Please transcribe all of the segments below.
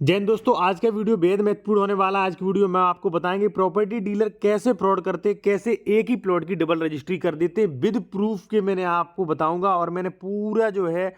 जय हिंद दोस्तों, आज का वीडियो बेहद महत्वपूर्ण होने वाला है। आज की वीडियो में आपको बताएंगे प्रॉपर्टी डीलर कैसे फ्रॉड करते हैं, कैसे एक ही प्लॉट की डबल रजिस्ट्री कर देते हैं विद प्रूफ के मैंने आपको बताऊंगा। और मैंने पूरा जो है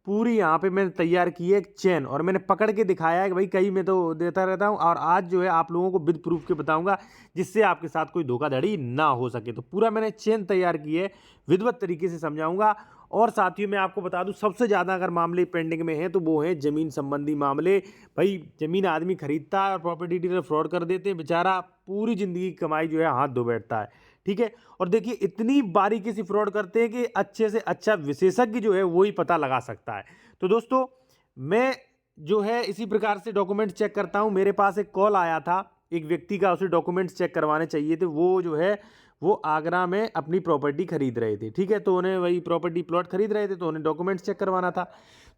पूरी यहाँ पे मैंने तैयार की है एक चेन, और मैंने पकड़ के दिखाया है कि भाई कहीं मैं तो देता रहता हूँ, और आज जो है आप लोगों को विद प्रूफ के बताऊंगा जिससे आपके साथ कोई धोखाधड़ी ना हो सके। तो पूरा मैंने चेन तैयार की है, विधिवत तरीके से समझाऊंगा। और साथियों मैं आपको बता दूं, सबसे ज़्यादा अगर मामले पेंडिंग में हैं तो वो हैं ज़मीन संबंधी मामले। भाई ज़मीन आदमी खरीदता है और प्रॉपर्टी डीलर फ्रॉड कर देते हैं, बेचारा पूरी ज़िंदगी की कमाई जो है हाथ धो बैठता है। ठीक है, और देखिए इतनी बारीकी से फ्रॉड करते हैं कि अच्छे से अच्छा विशेषज्ञ जो है वही पता लगा सकता है। तो दोस्तों मैं जो है इसी प्रकार से डॉक्यूमेंट चेक करता हूँ। मेरे पास एक कॉल आया था एक व्यक्ति का, उसे डॉक्यूमेंट्स चेक करवाने चाहिए थे। वो जो है वो आगरा में अपनी प्रॉपर्टी खरीद रहे थे। ठीक है, तो उन्हें वही प्रॉपर्टी प्लॉट खरीद रहे थे, तो उन्हें डॉक्यूमेंट्स चेक करवाना था।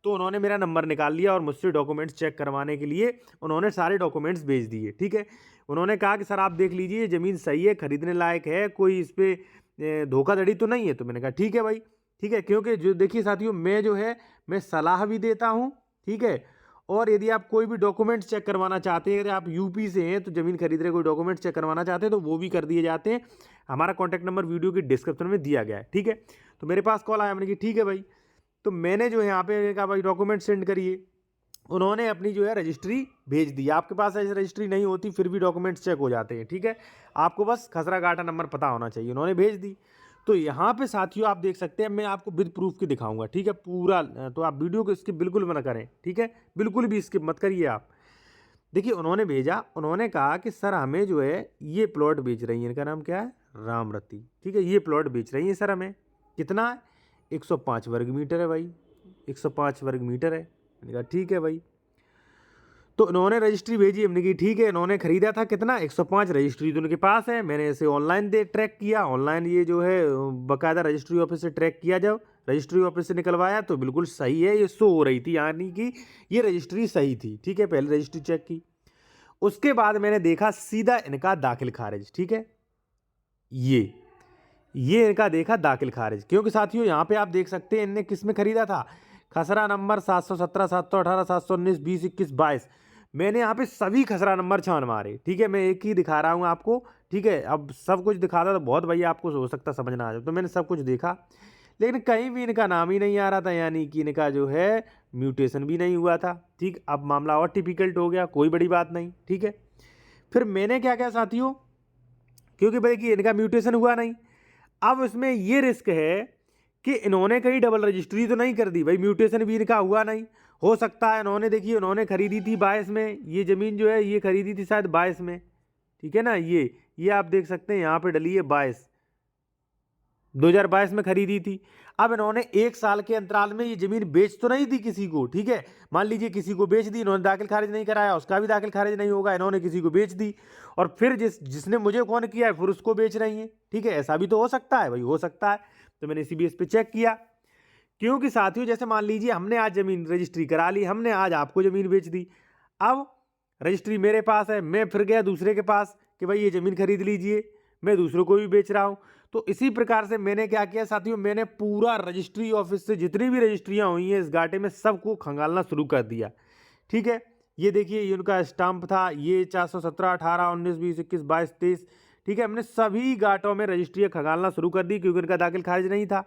तो उन्होंने मेरा नंबर निकाल लिया और मुझसे डॉक्यूमेंट्स चेक करवाने के लिए उन्होंने सारे डॉक्यूमेंट्स भेज दिए। ठीक है, उन्होंने कहा कि सर आप देख लीजिए ज़मीन सही है, खरीदने लायक है, कोई इस पर धोखाधड़ी तो नहीं है। तो मैंने कहा ठीक है भाई, ठीक है, क्योंकि जो देखिए साथियों मैं जो है मैं सलाह भी देता हूँ। ठीक है, और यदि आप कोई भी डॉक्यूमेंट्स चेक करवाना चाहते हैं, यदि आप यूपी से हैं तो ज़मीन खरीद रहे कोई डॉक्यूमेंट्स चेक करवाना चाहते हैं तो वो भी कर दिए जाते हैं। हमारा कॉन्टैक्ट नंबर वीडियो की डिस्क्रिप्शन में दिया गया है। ठीक है, तो मेरे पास कॉल आया, मैंने कहा ठीक है भाई। तो मैंने जो है यहाँ पे कहा भाई डॉक्यूमेंट सेंड करिए। उन्होंने अपनी जो है रजिस्ट्री भेज दी। आपके पास ऐसी रजिस्ट्री नहीं होती फिर भी डॉक्यूमेंट्स चेक हो जाते हैं। ठीक है, आपको बस खसरा गाटा नंबर पता होना चाहिए। उन्होंने भेज दी। तो यहाँ पे साथियों आप देख सकते हैं, मैं आपको विद प्रूफ की दिखाऊंगा। ठीक है, पूरा तो आप वीडियो को स्किप बिल्कुल मत करें। ठीक है, बिल्कुल भी स्किप मत करिए आप। देखिए उन्होंने भेजा, उन्होंने कहा कि सर हमें जो है ये प्लॉट बेच रही है, इनका नाम क्या है, रामरती। ठीक है, ये प्लॉट बेच रही है सर हमें, कितना है, 105 वर्ग मीटर है भाई, 105 वर्ग मीटर है। मैंने कहा ठीक है भाई। तो इन्होंने रजिस्ट्री भेजी, हमने की ठीक है। इन्होंने खरीदा था कितना, 105। रजिस्ट्री तो उनके पास है, मैंने इसे ऑनलाइन दे ट्रैक किया। ऑनलाइन ये जो है बाकायदा रजिस्ट्री ऑफिस से ट्रैक किया। जब रजिस्ट्री ऑफिस से निकलवाया तो बिल्कुल सही है, ये शो हो रही थी, यानी कि ये रजिस्ट्री सही थी। ठीक है, पहले रजिस्ट्री चेक की, उसके बाद मैंने देखा सीधा इनका दाखिल खारिज। ठीक है, ये इनका देखा दाखिल खारिज, क्योंकि साथियों यहाँ पे आप देख सकते हैं इनने किस में खरीदा था, खसरा नंबर 717, 718, 719, 20, 21, 22। मैंने यहाँ पे सभी खसरा नंबर छान मारे। ठीक है, मैं एक ही दिखा रहा हूँ आपको। ठीक है, अब सब कुछ दिखाता तो बहुत भैया आपको हो सकता समझ ना आ जाए। तो मैंने सब कुछ देखा, लेकिन कहीं भी इनका नाम ही नहीं आ रहा था, यानी कि इनका जो है म्यूटेशन भी नहीं हुआ था। ठीक, अब मामला और टिपिकल्ट हो गया, कोई बड़ी बात नहीं। ठीक है, फिर मैंने क्या किया साथियों, क्योंकि भाई कि इनका म्यूटेशन हुआ नहीं, अब इसमें ये रिस्क है कि इन्होंने कहीं डबल रजिस्ट्री तो नहीं कर दी। भाई म्यूटेशन भी इनका हुआ नहीं, हो सकता है इन्होंने, देखिए उन्होंने खरीदी थी 22 में, ये ज़मीन जो है ये खरीदी थी शायद 22 में। ठीक है ना, ये आप देख सकते हैं यहाँ पे डली है 22, 2022 में खरीदी थी। अब इन्होंने एक साल के अंतराल में ये जमीन बेच तो नहीं दी किसी को। ठीक है, मान लीजिए किसी को बेच दी, इन्होंने दाखिल खारिज नहीं कराया, उसका भी दाखिल खारिज नहीं होगा, इन्होंने किसी को बेच दी और फिर जिसने मुझे कौन किया है फिर उसको बेच रही है। ठीक है, ऐसा भी तो हो सकता है भाई, हो सकता है। तो मैंने इसी बेस पे चेक किया, क्योंकि साथियों जैसे मान लीजिए हमने आज जमीन रजिस्ट्री करा ली, हमने आज आपको जमीन बेच दी। अब रजिस्ट्री मेरे पास है, मैं फिर गया दूसरे के पास कि भाई ये ज़मीन खरीद लीजिए, मैं दूसरों को भी बेच रहा हूँ। तो इसी प्रकार से मैंने क्या किया साथियों, मैंने पूरा रजिस्ट्री ऑफिस से जितनी भी रजिस्ट्रियाँ हुई हैं इस घाटे में सबको खंगालना शुरू कर दिया। ठीक है, ये देखिए ये उनका स्टाम्प था, ये 417, 18, 19, 20, 21, 22, 23। ठीक है, हमने सभी घाटों में रजिस्ट्रियाँ खंगालना शुरू कर दी क्योंकि उनका दाखिल खारिज नहीं था।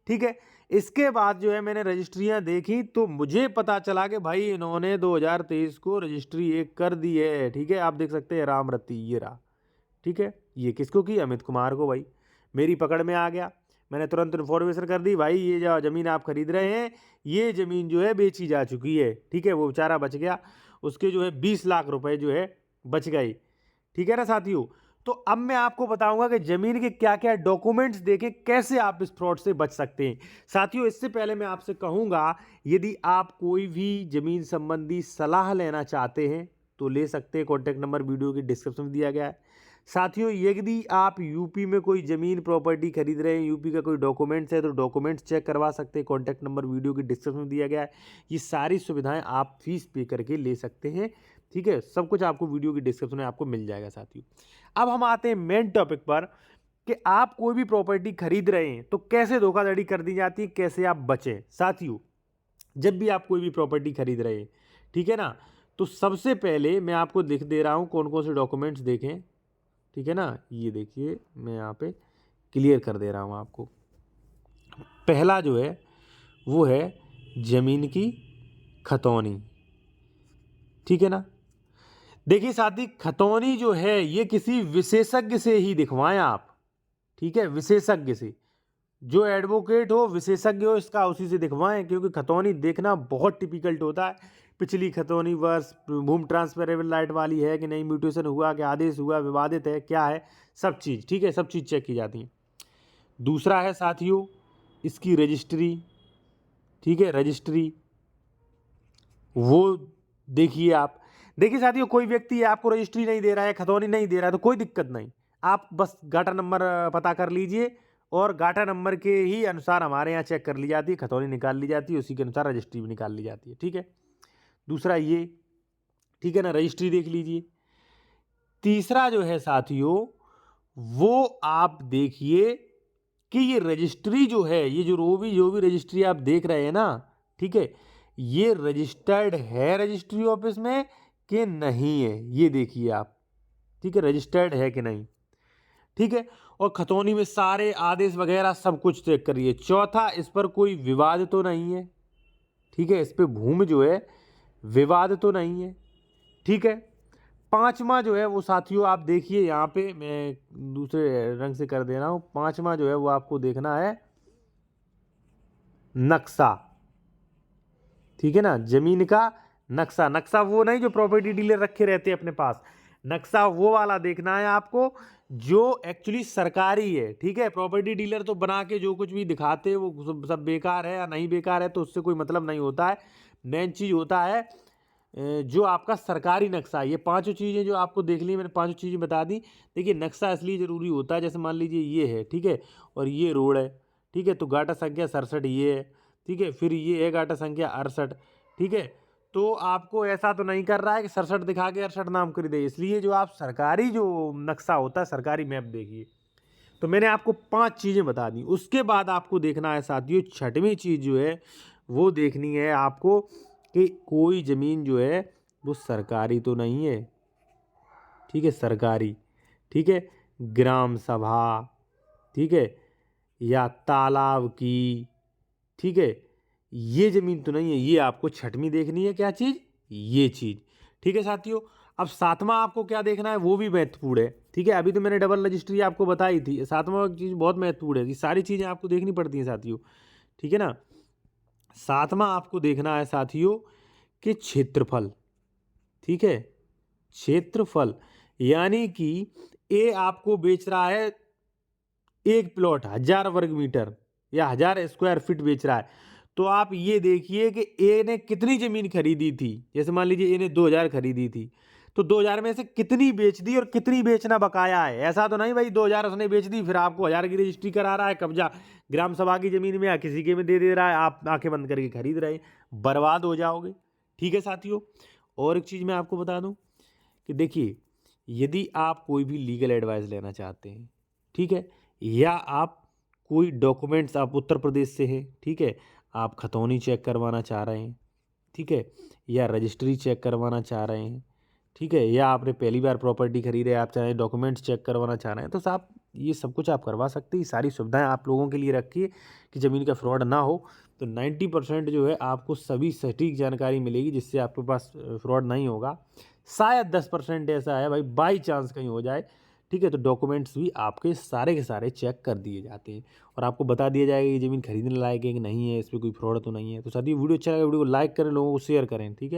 ठीक है, इसके बाद जो है मैंने रजिस्ट्रियाँ देखी तो मुझे पता चला कि भाई इन्होंने 2023 को रजिस्ट्री एक कर दी है। ठीक है, आप देख सकते हैं रामरती, ये रहा। ठीक है, ये किसको की, अमित कुमार को। भाई मेरी पकड़ में आ गया, मैंने तुरंत इन्फॉर्मेशन कर दी, भाई ये जो ज़मीन आप खरीद रहे हैं ये ज़मीन जो है बेची जा चुकी है। ठीक है, वो बेचारा बच गया, उसके जो है 20 लाख रुपए जो है बच गए। ठीक है ना साथियों, तो अब मैं आपको बताऊंगा कि ज़मीन के क्या क्या डॉक्यूमेंट्स देखें, कैसे आप इस फ्रॉड से बच सकते हैं। साथियों इससे पहले मैं आपसे कहूंगा, यदि आप कोई भी ज़मीन संबंधी सलाह लेना चाहते हैं तो ले सकते हैं, कॉन्टैक्ट नंबर वीडियो की डिस्क्रिप्शन में दिया गया है। साथियों यदि आप यूपी में कोई ज़मीन प्रॉपर्टी खरीद रहे हैं, यूपी का कोई डॉक्यूमेंट्स है तो डॉक्यूमेंट्स चेक करवा सकते हैं, कॉन्टैक्ट नंबर वीडियो की डिस्क्रिप्शन में दिया गया है। ये सारी सुविधाएं आप फीस पे करके ले सकते हैं। ठीक है, सब कुछ आपको वीडियो की डिस्क्रिप्शन में आपको मिल जाएगा साथियों। अब हम आते हैं मेन टॉपिक पर कि आप कोई भी प्रॉपर्टी खरीद रहे हैं तो कैसे धोखाधड़ी कर दी जाती है, कैसे आप बचें। साथियों जब भी आप कोई भी प्रॉपर्टी खरीद रहे हैं, ठीक है ना, तो सबसे पहले मैं आपको लिख दे रहा हूँ कौन कौन से डॉक्यूमेंट्स देखें, ठीक है ना। ये देखिए मैं यहाँ पे क्लियर कर दे रहा हूँ आपको। पहला जो है वो है ज़मीन की खतौनी, ठीक है ना। देखिए साथी, खतौनी जो है ये किसी विशेषज्ञ से ही दिखवाएं आप, ठीक है, विशेषज्ञ से, जो एडवोकेट हो, विशेषज्ञ हो इसका, उसी से दिखवाएं, क्योंकि खतौनी देखना बहुत टिपिकल्ट होता है। पिछली खतौनी वर्ष भूमि ट्रांसफरेबल राइट वाली है कि नहीं, म्यूटेशन हुआ कि आदेश हुआ, विवादित है क्या है, सब चीज़, ठीक है, सब चीज़ चेक की जाती है। दूसरा है साथियों इसकी रजिस्ट्री, ठीक है, रजिस्ट्री वो देखिए आप। देखिए साथियों, कोई व्यक्ति आपको रजिस्ट्री नहीं दे रहा है, खतौनी नहीं दे रहा है, तो कोई दिक्कत नहीं, आप बस गाटा नंबर पता कर लीजिए और गाटा नंबर के ही अनुसार हमारे यहाँ चेक कर ली जाती है, खतौनी निकाल ली जाती है, उसी के अनुसार रजिस्ट्री भी निकाल ली जाती है, ठीक है। दूसरा ये, ठीक है ना, रजिस्ट्री देख लीजिए। तीसरा जो है साथियों वो आप देखिए कि ये रजिस्ट्री जो है, ये जो भी रजिस्ट्री आप देख रहे हैं ना, ठीक है, ये रजिस्टर्ड है रजिस्ट्री ऑफिस में कि नहीं है, ये देखिए आप, ठीक है, रजिस्टर्ड है कि नहीं, ठीक है। और खतौनी में सारे आदेश वगैरह सब कुछ चेक करिए। चौथा, इस पर कोई विवाद तो नहीं है, ठीक है, इस पे भूमि जो है विवाद तो नहीं है, ठीक है। पांचवा जो है वो साथियों आप देखिए, यहाँ पे मैं दूसरे रंग से कर दे रहा हूं। पांचवा जो है वो आपको देखना है नक्शा, ठीक है ना, जमीन का नक्शा। नक्शा वो नहीं जो प्रॉपर्टी डीलर रखे रहते हैं अपने पास, नक्शा वो वाला देखना है आपको जो एक्चुअली सरकारी है, ठीक है। प्रॉपर्टी डीलर तो बना के जो कुछ भी दिखाते हैं वो सब बेकार है या नहीं बेकार है, तो उससे कोई मतलब नहीं होता है। मेन चीज़ होता है जो आपका सरकारी नक्शा। ये पांचों चीज़ें जो आपको देख ली मैंने, पांचों चीज़ें बता दी। देखिए नक्शा इसलिए ज़रूरी होता है, जैसे मान लीजिए ये है, ठीक है, और ये रोड है, ठीक है, तो गाटा संख्या 67 ये है, ठीक है, फिर ये है गाटा संख्या 68, ठीक है। तो आपको ऐसा तो नहीं कर रहा है कि 67 दिखा के 68 नाम कर दे, इसलिए जो आप सरकारी जो नक्शा होता है, सरकारी मैप देखिए। तो मैंने आपको 5 चीज़ें बता दी। उसके बाद आपको देखना है साथियों, छठवीं चीज़ जो है वो देखनी है आपको कि कोई ज़मीन जो है वो सरकारी तो नहीं है, ठीक है, सरकारी, ठीक है, ग्राम सभा, ठीक है, या तालाब की, ठीक है, ये ज़मीन तो नहीं है। ये आपको छठवीं देखनी है, क्या चीज़, ये चीज़, ठीक है साथियों। अब सातवां आपको क्या देखना है वो भी महत्वपूर्ण है, ठीक है। अभी तो मैंने डबल रजिस्ट्री आपको बताई थी, सातवां चीज़ बहुत महत्वपूर्ण है, ये सारी चीज़ें आपको देखनी पड़ती हैं साथियों, ठीक है ना। सातवां आपको देखना है साथियों कि क्षेत्रफल, ठीक है, क्षेत्रफल, यानी कि ए आपको बेच रहा है एक प्लॉट 1000 वर्ग मीटर या 1000 स्क्वायर फीट बेच रहा है, तो आप ये देखिए कि ए ने कितनी ज़मीन खरीदी थी। जैसे मान लीजिए ए ने 2000 खरीदी थी, तो 2000 में से कितनी बेच दी और कितनी बेचना बकाया है। ऐसा तो नहीं भाई 2000 उसने बेच दी फिर आपको 1000 की रजिस्ट्री करा रहा है, कब्जा ग्राम सभा की ज़मीन में या किसी के में दे रहा है, आप आंखें बंद करके खरीद रहे हैं, बर्बाद हो जाओगे, ठीक है साथियों। और एक चीज़ मैं आपको बता दूं कि देखिए, यदि आप कोई भी लीगल एडवाइस लेना चाहते हैं, ठीक है, या आप कोई डॉक्यूमेंट्स, आप उत्तर प्रदेश से हैं, ठीक है, आप खतौनी चेक करवाना चाह रहे हैं, ठीक है, या रजिस्ट्री चेक करवाना चाह रहे हैं, ठीक है, या आपने पहली बार प्रॉपर्टी खरीदे, आप चाहे डॉक्यूमेंट्स चेक करवाना चाह रहे हैं, तो साहब ये सब कुछ आप करवा सकते हैं। ये सारी सुविधाएं आप लोगों के लिए रखिए कि ज़मीन का फ्रॉड ना हो। तो 90% जो है आपको सभी सटीक जानकारी मिलेगी, जिससे आपके पास फ्रॉड नहीं होगा। शायद 10% ऐसा है भाई, बाई चांस कहीं हो जाए, ठीक है, तो डॉक्यूमेंट्स भी आपके सारे के सारे चेक कर दिए जाते हैं और आपको बता दिया जाएगा कि ज़मीन खरीदने लायक है कि नहीं है, इस पर कोई फ्रॉड तो नहीं है। तो साथ ही वीडियो अच्छा लगा, वीडियो को लाइक करें, लोगों को शेयर करें, ठीक है।